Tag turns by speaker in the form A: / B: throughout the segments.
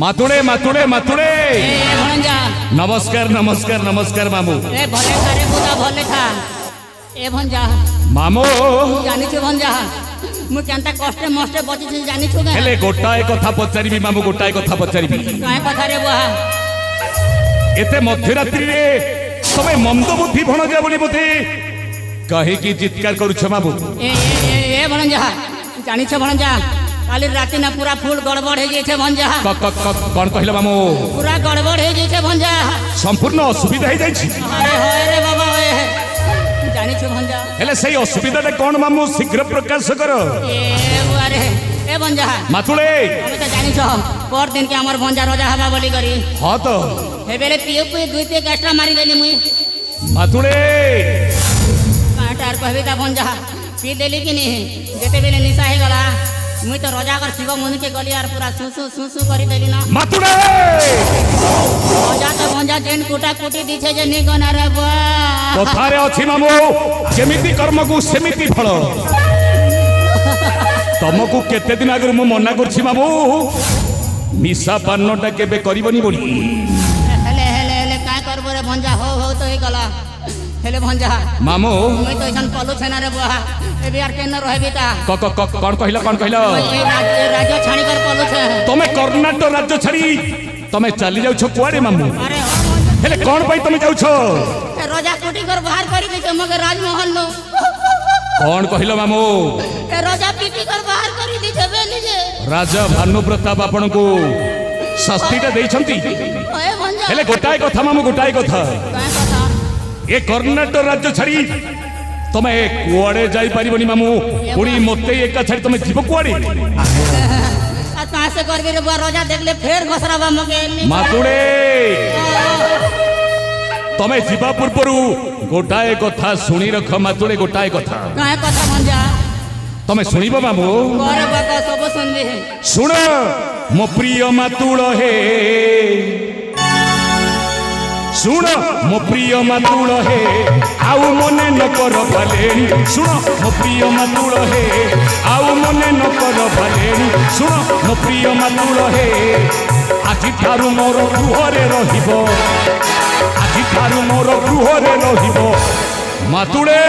A: मातुड़े मातुड़े मातुड़े
B: भणजा
A: नमस्कार नमस्कार नमस्कार मामू
B: ए भले था रे बुदा भले था ए भंजा
A: मामू
B: जानि छु भंजा मु केनता कष्टे मष्टे बचि छि जानि छु के
A: हेले गोटाए कथा पचारिबी मामू गोटाए कथा पचारिबी
B: काय कथा रे बुआ
A: एते मध्यरात्रि रे तमे मंद बुद्धि भणजा बोली बोते कहे की चित्कार करू छ मामू
B: ए भणजा जानि छु भणजा काली राति ना पूरा फूल गड़बड़ हो जाए भंजा
A: कौन कहला मामू
B: पूरा गड़बड़ हो जाए भंजा
A: संपूर्ण असुविधा हो जाई
B: अरे होए रे बाबा होए जानि छु भंजा
A: हेले सही असुविधा रे कोन मामू शीघ्र प्रकाश कर
B: ए बुआ रे ए भंजा
A: मातुड़े
B: हम तो जानि छु पर दिन के हमर भंजा रोजा हवा बोली करी
A: हां तो
B: हे बेले पियो पे दुई ते एक्स्ट्रा मारी देली मुई
A: मातुड़े
B: काटार कहबे ता भंजा पी देली कि नहीं जेते बेले निशा हे गला मुई तो रोजा कर शिव मुनि के गली यार पूरा सुसु करी देली ना
A: मातुड़े
B: रोजा तो भंजा जेन कुटा कुटी दिछे जे नी गना रे बुआ
A: कथारे अछि मामू जेमिति कर्म को सेमिति फल तुमको केते दिन आगर मु मना करछि मामू निशा पानटा केबे करिवनी बोली
B: हेले हेले हेले काय करबो रे भंजा हो तो हे गला हेले भंजा
A: मामू
B: मुई तो इसन पलु छना रे बुआ ए बिहार के न रहबी ता
A: कौन कहला
B: ए राज्य छाणी कर पलु छे
A: तमे कर्नाटक राज्य छाड़ी तमे चली जाउ छ कुआरे मामू
B: अरे हो
A: हेले कोन पई तमे जाउ छ
B: रोजा कुटी कर बाहर करी दे मगे राजमहल नो
A: कोन कहला मामू
B: ए रोजा पीटी कर बाहर करी दे बेली जे
A: राजा भानु प्रताप आपन को शास्तिटा देइछंती
B: ओए भंजा
A: हेले गोटाए कथा मामू गोटाए कथा
B: काय कथा
A: ए कर्नाटक राज्य छाड़ी तमे कुआड़े जाई परिबनी मामू पुणी मते एका छाड़ी तमे जीव कुआड़े
B: आ कहां से करबे रे बुआ रोजा देखले फेर घसराबा मगे
A: मातुड़े तमे जीवा पूर्वरु गोटाए कथा सुनी रख मातुड़े गोटाए कथा
B: काय कथा भंजा
A: तमे सुनिबो मामू
B: करे बाका सब सुनबे
A: सुन मो प्रिय मातुड़ हे सुन मो प्रिय मातुड़ हे आउ मने न कर भलेनी सुन मो प्रिय मातुड़ हे आउ मने न कर भलेनी सुन मो प्रिय मातुड़ हे आजि थारु मोर गृहरे रहिबो आजि थारु मोर गृहरे रहिबो मातुड़े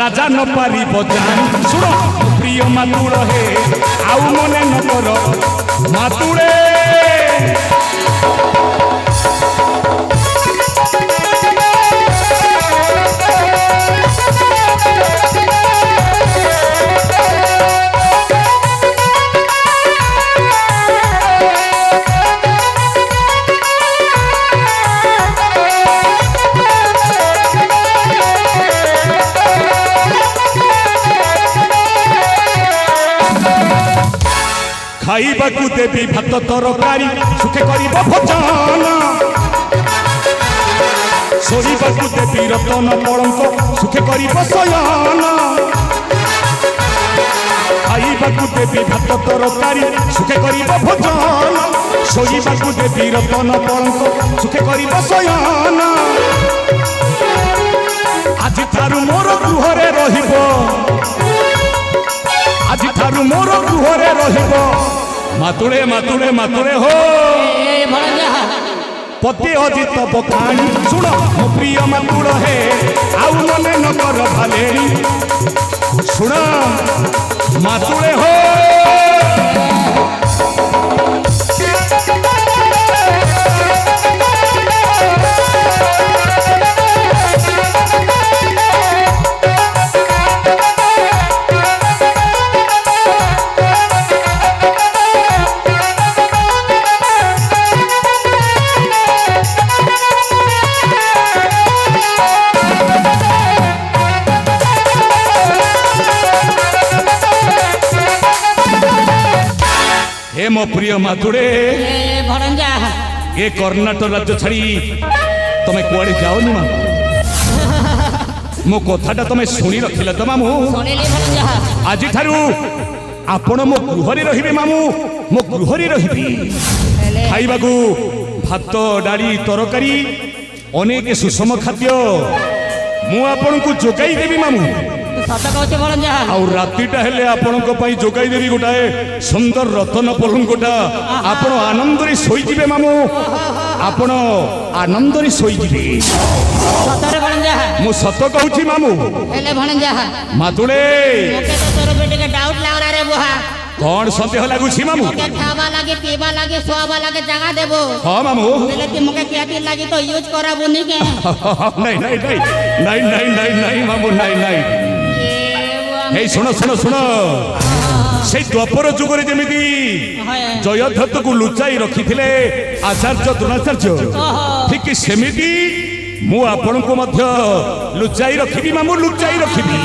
A: राजा न पारिब जान सुन मो प्रिय मातुड़ हे आउ मने न कर मातुड़े खाइबाकू देवी भात तरकारी सुखे करिब भोजन शोइबाकू देवी रतन पलंक सुखे करिब शयन खाइबाकू देवी भात तरकारी सुखे करिब भोजन शोइबाकू देवी रतन पलंक सुखे करिब शयन आजि थारु मोर गृहरे रहिबो आजि थारु मोर गृहरे रहिबो मातुड़े मातुड़े मातुड़े हो
B: ए भंजा
A: पति अजित बखाणी सुन मो प्रिय मातुड़ हे आउ मने न कर भलेनी सुन मातुड़े हो हे मो प्रिय मातुड़े
B: ए भंजा
A: ए कर्नाटक राज्य छाड़ी तमे कुआड़े जाओनी मामू मो कथाटा तमे सुनी रखिला तो मामू
B: सुनिली भंजा
A: आजि थारु आपण मो गृहरे रहिबे मामू मो गृहरे रहिबी
B: हेले
A: खाइबाकू भात डाली तरकारी अनेक सुषम खाद्य मु आपन को जोगाई देबी मामू
B: ତୁ ସତ କହୁଛୁ ଭଣଜା
A: ଆଉ ରାତିଟା ହେଲେ ଆପଣଙ୍କ ପାଇଁ ଯୋଗାଇ ଦେବି ଗୋଟାଏ ସୁନ୍ଦର ରତନ ପଲଙ୍କଟା ଆପଣ ଆନନ୍ଦରେ ଶୋଇଯିବେ ମାମୁଁ ଆପଣ ଆନନ୍ଦରେ ଶୋଇଯିବେ
B: ସତରେ ଭଣଜା
A: ମୁଁ ସତ କହୁଛି ମାମୁଁ
B: ହେଲେ ଭଣଜା
A: ମାତୁଳେ
B: ମୋତେ ତ ତୋର ଉପରେ ଟିକେ ଡାଉଟ୍ ଲାଗଲା ରେ ବୁହା
A: କଣ ସନ୍ଦେହ ଲାଗୁଛି ମାମୁଁ
B: ମୋତେ ଖାଇବା ଲାଗି ପିଇବା ଲାଗି ଶୋଇବା ଲାଗି ଜାଗା ଦେବୁ
A: ହଁ ମାମୁଁ
B: ହେଲେ ତୁ ମୋତେ କ୍ଷତି ଲାଗି ତ ୟୁଜ୍ କରାବୁନି କେ
A: ନାଇଁ ନାଇଁ ନାଇଁ ନାଇଁ ନାଇଁ ନାଇଁ ନାଇଁ ମାମୁଁ ନାଇଁ ନାଇଁ এই শোনো শোনো শোনো সেই দ্বাপর যুগরে যেমিতি জয়ধ্বতକୁ লুচাই রখিଥିଲେ আচার্য দ্রোণাচার্য ঠিক সেমিতি ମୁଁ ଆପଣଙ୍କୁ ମଧ୍ୟ ଲୁଚାଇ ରଖିବି ମାମୁଁ ଲୁଚାଇ ରଖିବି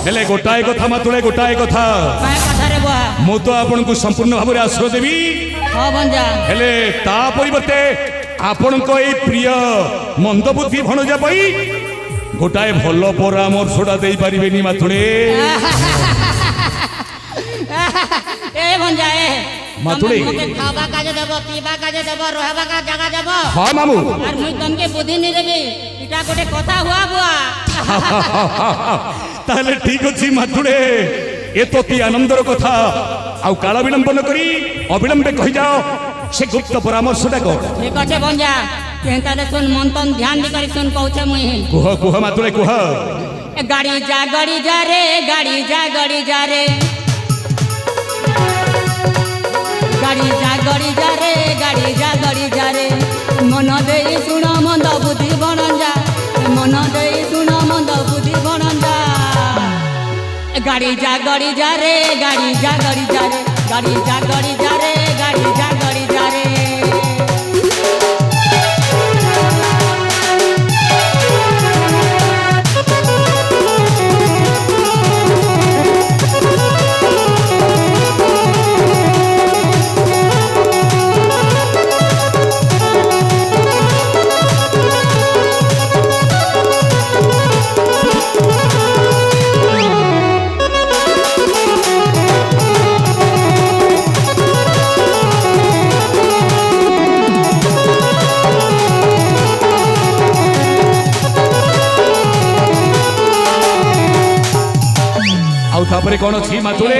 A: ହେଲେ ଗୋଟାଏ କଥା ମାତୁଳେ ଗୋଟାଏ କଥା ମୁଁ ତ ଆପଣଙ୍କୁ ସମ୍ପୂର୍ଣ୍ଣ ଭାବରେ ଆଶ୍ରୟ ଦେବି ହେଲେ ତା ପରିବର୍ତ୍ତେ ଆପଣଙ୍କ ଏଇ ପ୍ରିୟ ମନ୍ଦବୁଦ୍ଧି ଭଣଜା ପାଇଁ ଗୋଟାଏ ଭଲ ପରାମର୍ଶଟା ଦେଇପାରିବେନି ମାତୁଳେ ମାତୁଳେ
B: ଖାଇବା କାଜେ ଦେବ ପିଇବା କାଜେ ଦେବ ରହିବା କା ଜାଗା ଦେବ
A: ହଁ ମାମୁଁ
B: আর মুই তমকে বুদ্ধি নি দেবি এটা গোটে কথা হুয়া বুয়া
A: তাহলে ঠিক ଅଛି ମାତୁଳେ ଏ ତ କି ଆନନ୍ଦର କଥା ଆଉ କାଳ ବିଳମ୍ବ ନ କରି ଅବିଳମ୍ବେ କହିଯାଅ ସେ ଗୁପ୍ତ ପରାମର୍ଶଟା କଣ
B: ঠিক আছে বঞ্জা কেনতালে শুন মন তন ধ্যান দি করে শুন কହୁছে মুই
A: କୁହ କୁହ ମାତୁଳେ କୁହ
B: গাড়ি যা রে গাড়ি যা রে গাড়ি যা রে গাড়ি যা রে মন দেই শুণ মন্দ বুদ্ধি বনঞ্জা মন দেই শুণ মন্দ বুদ্ধি বনঞ্জা গাড়ি যা রে গাড়ি যা রে গাড়ি যা রে গাড়ি যা রে
A: ଆଉ ତାପରେ କଣ ଅଛି ମାତୁଳେ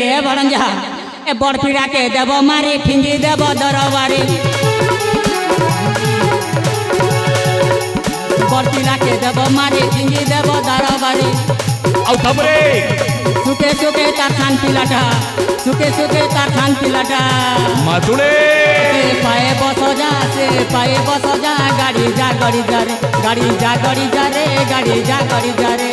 B: এ বরঞ্জা এ বড়পিড়াকে দেব মারি ফিঙ্গি দেব দরবারে বড়পিড়াকে দেব মারি ফিঙ্গি দেব দরবারে
A: ଆଉ ତାପରେ
B: সুখে সুখে তার খান পিলাটা সুখে সুখে তার খান পিলাটা
A: ମାତୁଳେ
B: সে পায়ে বস যা গাড়ি যা রে গাড়ি যা রে গাড়ি যা রে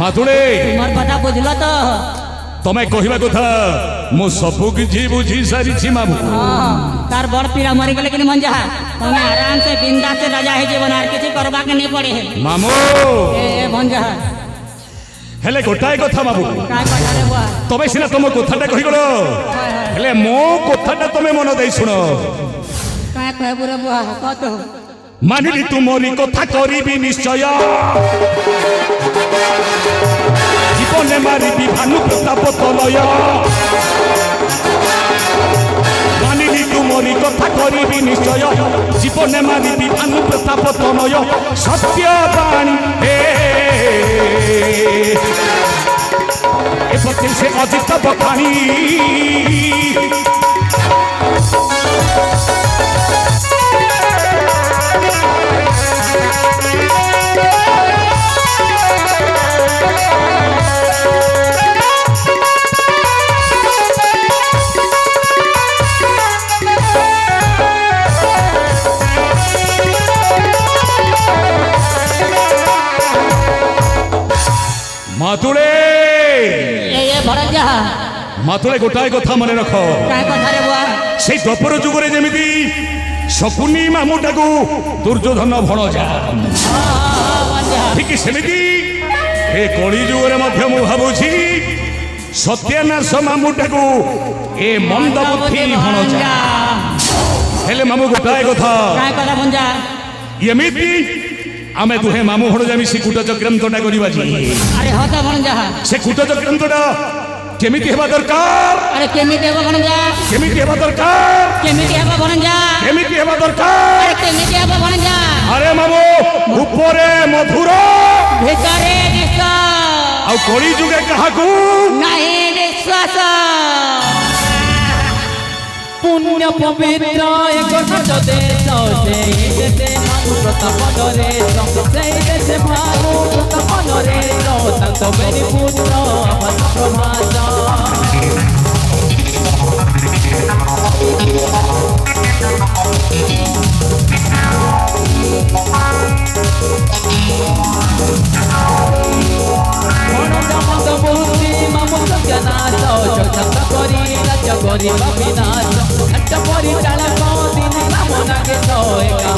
A: ମାତୁଳେ
B: তোমার কথা বুঝলো তো
A: ତମେ କହିବା କଥା ମୁଁ ସବୁ କିଛି ବୁଝି ସାରିଛି ମାମୁଁ
B: তার বড় পিড়া মরি গেলে কিন্তু মঞ্জা তুমি আরাম সে বিন্দাস সে রাজা হয়ে জীবন আর কিছু করবাকে নেই পড়ে
A: ମାମୁଁ
B: এ মঞ্জা
A: ହେଲେ ଗୋଟାଏ କଥା ମାମୁଁ
B: কাই কথা রে বুয়া
A: ତମେ ସିନା ତମ କଥାଟା କହିଗଲ ହେଲେ ମୋ କଥାଟା ତମେ ମନ ଦେଇ ଶୁଣ
B: কাই কহবু রে বুয়া কত
A: ମାନିଲି ତୁମରି କଥା କରିବି ନିଶ୍ଚୟ ଜୀବନେ ମାରିବି ଭାନୁ ପ୍ରତାପ ତନୟ ମାନିଲି ତୁମରି କଥା କରିବି ନିଶ୍ଚୟ ଜୀବନେ ମାରିବି ଭାନୁ ପ୍ରତାପ ତନୟ ସତ୍ୟ ବାଣୀ ଏ ପତି ସେ ଅଜିତ ବଖାଣି ମାତୁଳେ
B: ଏ ଭଣଜା
A: ମାତୁଳେ ଗୋଟାଏ କଥା ମନେ ରଖ
B: କାହା କଥାରେ ବୁଆ
A: ସେଇ ଦ୍ୱାପର ଯୁଗରେ ଯେମିତି ଶକୁନି ମାମୁଟାକୁ ଦୁର୍ଯ୍ୟୋଧନ ଭଣଜା ଠିକ ସେମିତି ଏ କଳି ଯୁଗରେ ମଧ୍ୟ ମୁଁ ଭାବୁଛି ସତ୍ୟାନାଶ ମାମୁଟାକୁ ଏ ମନ୍ଦ ବୁଦ୍ଧି ଭଣଜା ହେଲେ ମାମୁ ଗୋଟାଏ କଥା
B: କାହା କଥା ଭଣଜା
A: ଏମିତି ଆମେ ଦୁହେଁ ମାମୁ ଭଣଜା ମିଶି କୂଟ ଚକ୍ରାନ୍ତଟା କରିବା ଯେ
B: ଆରେ ହଁ ତ ଭଣଜା
A: ସେ କୂଟ ଚକ୍ରାନ୍ତଟା କେମିତି ହେବା ଦରକାର
B: ଆରେ କେମିତି ହେବ ଭଣଜା
A: କେମିତି ହେବା ଦରକାର
B: କେମିତି ହେବ ଭଣଜା
A: କେମିତି ହେବା ଦରକାର
B: ଆରେ କେମିତି ହେବ ଭଣଜା
A: ଆରେ ମାମୁ ଉପରେ ମଧୁର
B: ଭିତରେ ବିଷ
A: ଆଉ କଳି ଯୁଗେ କାହାକୁ
B: ନାହିଁ ବିଶ୍ୱାସ
C: পুণ্য পবিত্র এক নাচ দেশ সেই দেশে মানু প্রতাপন রেশ সেই দেশে ভানু প্রতাপন রেশ তান্ত বেরি পুত্র আমার প্রভাস বুদ্ধি মামু সত্যনাশ চক্রান্ত করি রাজ্য গরিব বিনাশ নাট্য পরিচালক দিন রাম নাগে একা